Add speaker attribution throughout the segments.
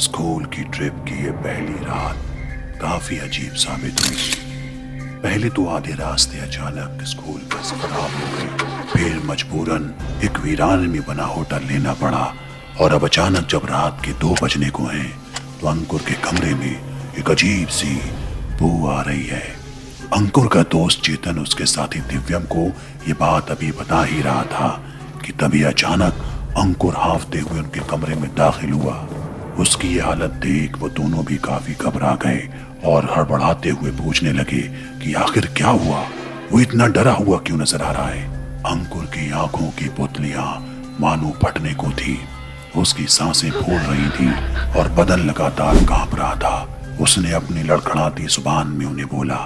Speaker 1: School की trip की ये पहली रात काफी अजीब साबित हुई। पहले तो आधे रास्ते अचानक स्कूल बस खराब हो गई, फिर मजबूरन एक वीरान में बना होटल लेना पड़ा और अब अचानक जब रात के 2 बजने को हैं तो अंकुर के कमरे में एक अजीब सी बू आ रही है। अंकुर का दोस्त चेतन उसके साथी दिव्यम को ये बात अभी बता ही रहा था कि तभी अचानक अंकुर हांफते हुए उनके कमरे में दाखिल हुआ। उसकी ये हालत देख वो दोनों भी काफी घबरा गए और हड़बड़ाते हुए पूछने लगे कि आखिर क्या हुआ, वो इतना डरा हुआ क्यों नजर आ रहा है। अंकुर की आंखों की पुतलियां मानो फटने को थी, उसकी सांसें फूल रही थी और बदन लगातार कांप रहा था। उसने अपनी लड़खड़ाती जुबान में उन्हें बोला,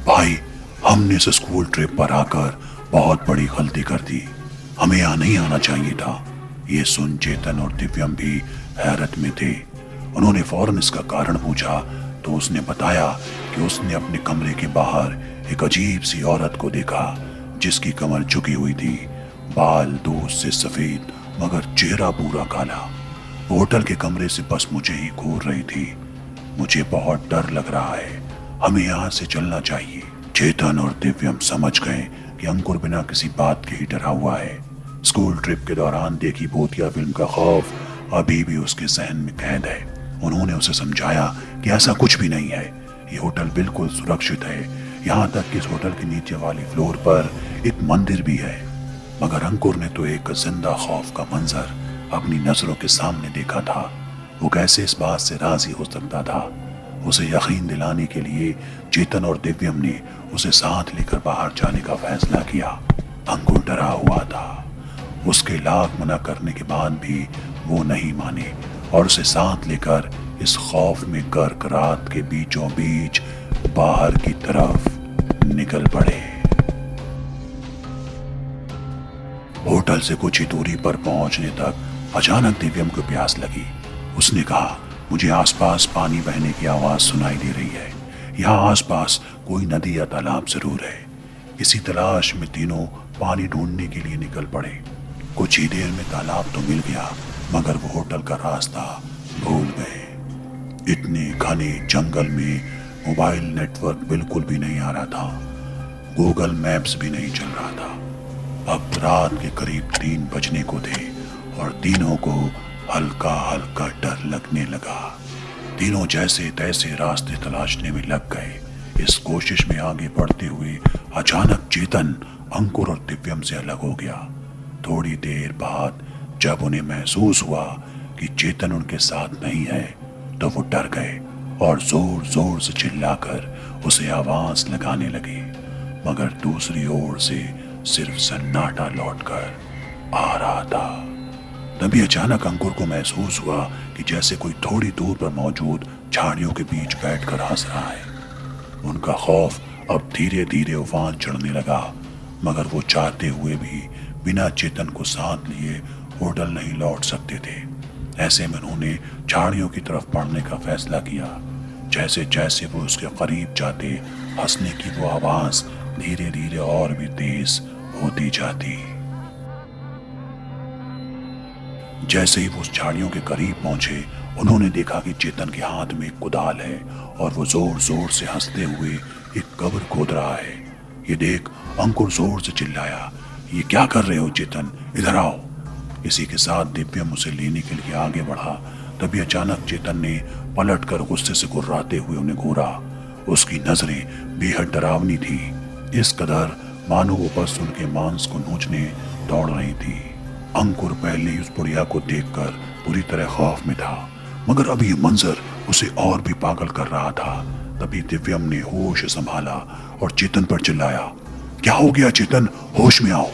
Speaker 1: भाई हमने इस स्कूल ट्रिप पर आकर बहुत बड़ी गलती कर दी, हमें यहाँ नहीं आना चाहिए था। ये सुन चेतन और दिव्यम भी हैरत में थे। उन्होंने फौरन इसका कारण पूछा तो उसने बताया कि उसने अपने कमरे के बाहर एक अजीब सी औरत को देखा जिसकी कमर झुकी हुई थी, बाल दूध से सफेद मगर चेहरा पूरा काला। होटल के कमरे से बस मुझे ही घूर रही थी। मुझे बहुत डर लग रहा है, हमें यहाँ से चलना चाहिए। चेतन और दिव्यम समझ गए कि अंकुर बिना किसी बात के ही डरा हुआ है। स्कूल ट्रिप के दौरान देखी भूतिया फिल्म का खौफ अभी भी उसके जहन में कैद है। उन्होंने उसे समझाया कि ऐसा कुछ भी नहीं है, ये होटल बिल्कुल सुरक्षित है। यहाँ तक कि इस होटल के नीचे वाली फ्लोर पर एक मंदिर भी है। मगर अंकुर ने तो एक जिंदा खौफ का मंजर अपनी नजरों के सामने देखा था। वो कैसे इस बात से राजी हो सकता था। उसे यकीन दिलाने के लिए चेतन और दिव्यम ने उसे साथ लेकर बाहर जाने का फैसला किया। अंकुर डरा हुआ था। उसके लाख मना करने के बाद भी वो नहीं माने और उसे साथ लेकर इस खौफ में गर्क रात के बीचों बीच बाहर की तरफ निकल पड़े। होटल से कुछ ही दूरी पर पहुंचने तक अचानक दिव्यम को प्यास लगी। उसने कहा, मुझे आसपास पानी बहने की आवाज सुनाई दे रही है। यहाँ आसपास कोई नदी या तालाब जरूर है। इसी तलाश में तीनों पानी ढूंढने के लिए निकल पड़े। कुछ ही देर में तालाब तो मिल गया मगर वो होटल का रास्ता भूल गए। इतने घने जंगल में मोबाइल नेटवर्क बिल्कुल भी नहीं आ रहा था, गूगल मैप्स भी नहीं चल रहा था। अब रात के करीब 3 बजने को थे और तीनों को हल्का हल्का डर लगने लगा। तीनों जैसे तैसे रास्ते तलाशने में लग गए। इस कोशिश में आगे बढ़ते हुए अचानक चेतन अंकुर और दिव्यम से अलग हो गया। थोड़ी देर बाद जब उन्हें महसूस हुआ कि चेतन उनके साथ नहीं है तो वो डर गए और जोर जोर से चिल्लाकर उसे आवाज लगाने लगे। मगर दूसरी ओर से सिर्फ सन्नाटा लौटकर आ रहा था। तभी अचानक अंकुर को महसूस हुआ कि जैसे कोई थोड़ी दूर पर मौजूद झाड़ियों के बीच बैठकर हंस रहा है। उनका खौफ अब धीरे धीरे उफान चढ़ने लगा मगर वो चाहते हुए भी बिना चेतन को साथ लिए होटल नहीं लौट सकते थे। ऐसे में उन्होंने झाड़ियों की तरफ बढ़ने का फैसला किया। जैसे जैसे वो उसके करीब जाते हंसने की वो आवाज धीरे धीरे और भी तेज होती जाती। जैसे ही वो उस झाड़ियों के करीब पहुंचे उन्होंने देखा कि चेतन के हाथ में एक कुदाल है और वो जोर जोर से हंसते हुए एक कब्र खोद रहा है। ये देख अंकुर जोर से चिल्लाया, ये क्या कर रहे हो चेतन, इधर आओ। इसी के साथ दिव्यम उसे लेने के लिए आगे बढ़ा। तभी अचानक चेतन ने पलटकर गुस्से से गुर्राते हुए उन्हें घूरा। उसकी नजरें बेहद डरावनी थी, इस कदर मानो वो बस उनके मांस को नोचने दौड़ रही थी। अंकुर पहले ही उस बुढ़िया को देखकर पूरी तरह खौफ में था मगर अब ये मंजर उसे और भी पागल कर रहा था। तभी दिव्यम ने होश संभाला और चेतन पर चिल्लाया, क्या हो गया चेतन, होश में आओ।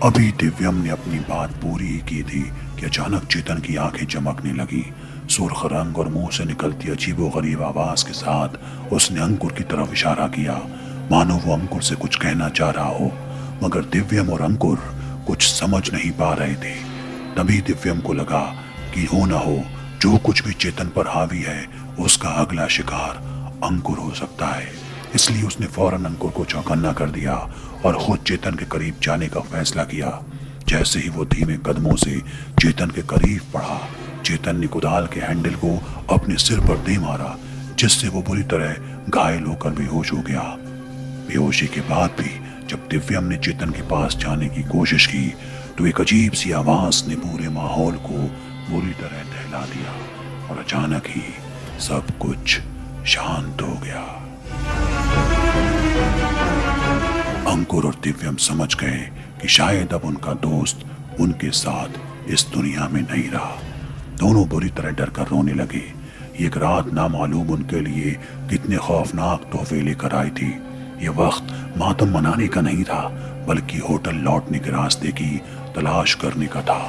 Speaker 1: अभी दिव्यम ने अपनी बात पूरी ही की थी कि अचानक चेतन की आंखें चमकने लगी। सुर्ख रंग और मुंह से निकलती अजीबोगरीब आवाज के साथ उसने अंकुर की तरफ इशारा किया मानो वो अंकुर से कुछ कहना चाह रहा हो मगर दिव्यम और अंकुर कुछ समझ नहीं पा रहे थे। तभी दिव्यम को लगा कि हो ना हो जो कुछ भी चेतन पर हावी है उसका अगला शिकार अंकुर हो सकता है। इसलिए उसने फौरन अंकुर को चौकन्ना कर दिया और खुद चेतन के करीब जाने का फैसला किया। जैसे ही वो धीमे कदमों से चेतन के करीब बढ़ा, चेतन ने कुदाल के हैंडल को अपने सिर पर दे मारा, जिससे वो बुरी तरह घायल होकर बेहोश हो गया। बेहोशी के बाद भी जब दिव्यम ने चेतन के पास जाने की कोशिश की तो एक अजीब सी आवाज ने पूरे माहौल को बुरी तरह दहला दिया और अचानक ही सब कुछ शांत हो गया। अंकुर और दिव्यम समझ गए कि शायद अब उनका दोस्त उनके साथ इस दुनिया में नहीं रहा। दोनों बुरी तरह डर कर रोने लगे। एक रात नामालूम उनके लिए कितने खौफनाक तोहफे लेकर आई थी। ये वक्त मातम मनाने का नहीं था, बल्कि होटल लौटने के रास्ते की तलाश करने का था।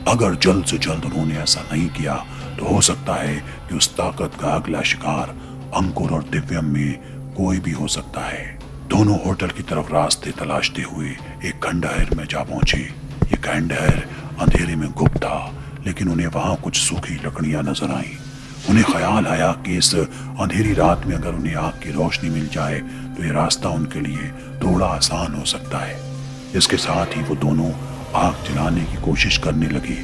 Speaker 1: अगर जल्द से जल्द उन्होंने ऐसा नहीं किया तो हो सकता है कि उस ताकत का अगला शिकार अंकुर और दिव्यम में कोई भी हो सकता है। दोनों होटल की तरफ रास्ते तलाशते हुए एक खंडहर में जा पहुंचे। ये खंडहर अंधेरे में गुप्त था, लेकिन उन्हें वहां कुछ सूखी लकड़ियां नजर आईं। उन्हें ख्याल आया कि इस अंधेरी रात में अगर उन्हें आग की रोशनी मिल जाए तो ये रास्ता उनके लिए थोड़ा आसान हो सकता है। इसके साथ ही वो दोनों आग जलाने की कोशिश करने लगे,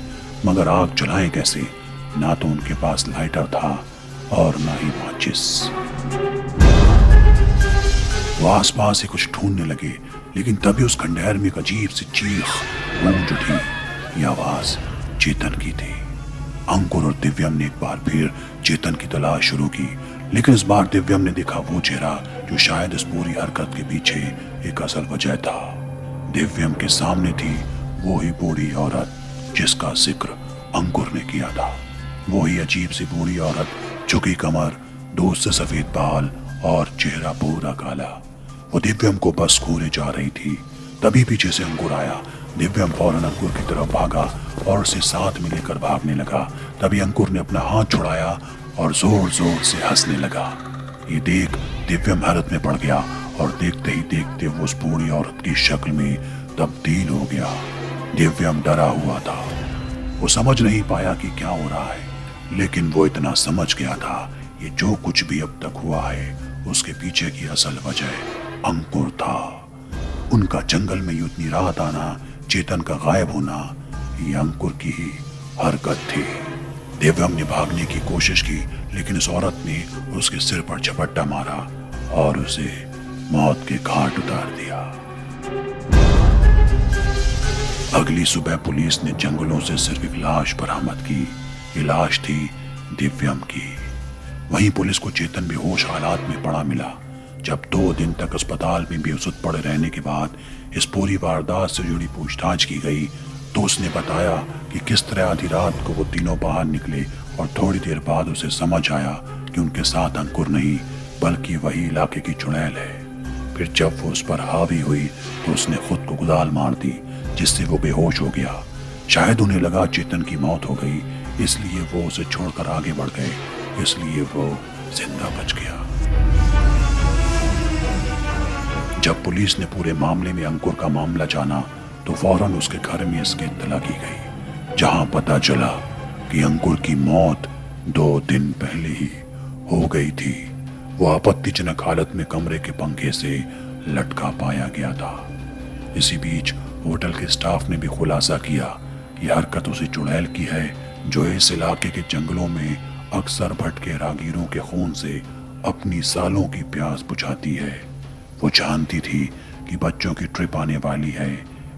Speaker 1: मगर आग जलाएं कैसे? ना तो उनके पास लाइटर था और ना ही माचिस। वो आसपास ही कुछ ढूंढने लगे, लेकिन तभी उस खंडहर में एक अजीब सी चीख गूंज उठी। ये आवाज चेतन की थी। अंकुर और दिव्यम ने एक बार फिर चेतन की तलाश शुरू की, लेकिन इस बार दिव्यम ने देखा वो चेहरा जो शायद इस पूरी हरकत के पीछे एक असल वजह था। दिव्यम के सामने थी वो ही बूढ़ी औरत जिसका जिक्र अंकुर ने किया था। वो ही अजीब सी बूढ़ी औरत, झुकी कमर, दूध से सफेद बाल और चेहरा पूरा काला। वो दिव्यम को बस घूरे जा रही थी। तभी पीछे से अंकुर आया। दिव्यम फौरन अंकुर की तरफ भागा और उसे साथ में लेकर भागने लगा। तभी अंकुर ने अपना हाथ छुड़ाया और जोर जोर से हंसने लगा। ये देख दिव्यम हैरत में पड़ गया और देखते ही देखते वो उस बूढ़ी औरत की शक्ल में तब्दील हो गया। दिव्यम डरा हुआ था। वो समझ नहीं पाया कि क्या हो रहा है, लेकिन वो इतना समझ गया था ये जो कुछ भी अब तक हुआ है उसके पीछे की असल वजह अंकुर था। उनका जंगल में इतनी रात आना, चेतन का गायब होना, ये अंकुर की ही हरकत थी। दिव्यम ने भागने की कोशिश की, लेकिन उस औरत ने उसके सिर पर झपट्टा मारा और उसे मौत के घाट उतार दिया। अगली सुबह पुलिस ने जंगलों से सिर्फ एक लाश बरामद की। ये लाश थी दिव्यम की। वहीं पुलिस को चेतन बेहोश हालात में पड़ा मिला। जब 2 दिन तक अस्पताल में बेसुध पड़े रहने के बाद इस पूरी वारदात से जुड़ी पूछताछ की गई तो उसने बताया कि किस तरह आधी रात को वो तीनों बाहर निकले और थोड़ी देर बाद उसे समझ आया कि उनके साथ अंकुर नहीं बल्कि वही इलाके की चुड़ैल है। फिर जब वो उस पर हावी हुई तो उसने खुद को कुदाल मार दी, जिससे वो बेहोश हो गया। शायद उन्हें लगा चेतन की मौत हो गई, इसलिए वो उसे छोड़कर आगे बढ़ गए, इसलिए वो जिंदा बच गया। जब पुलिस ने पूरे मामले में अंकुर का मामला जाना तो फौरन उसके घर में इसकी इत्तला की गई, जहां पता चला कि अंकुर की मौत 2 दिन पहले ही हो गई थी। वो आपत्तिजनक हालत में कमरे के पंखे से लटका पाया गया था। इसी बीच होटल के स्टाफ ने भी खुलासा किया कि हरकत उसी चुड़ैल की है जो इस इलाके के जंगलों में अक्सर भटके राहगीरों के खून से अपनी सालों की प्यास बुझाती है। वो जानती थी कि बच्चों की ट्रिप आने वाली है,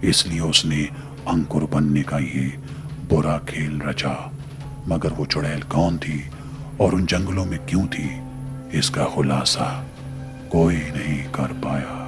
Speaker 1: इसलिए उसने अंकुर बनने का ये बुरा खेल रचा। मगर वो चुड़ैल कौन थी और उन जंगलों में क्यों थी, इसका खुलासा कोई नहीं कर पाया।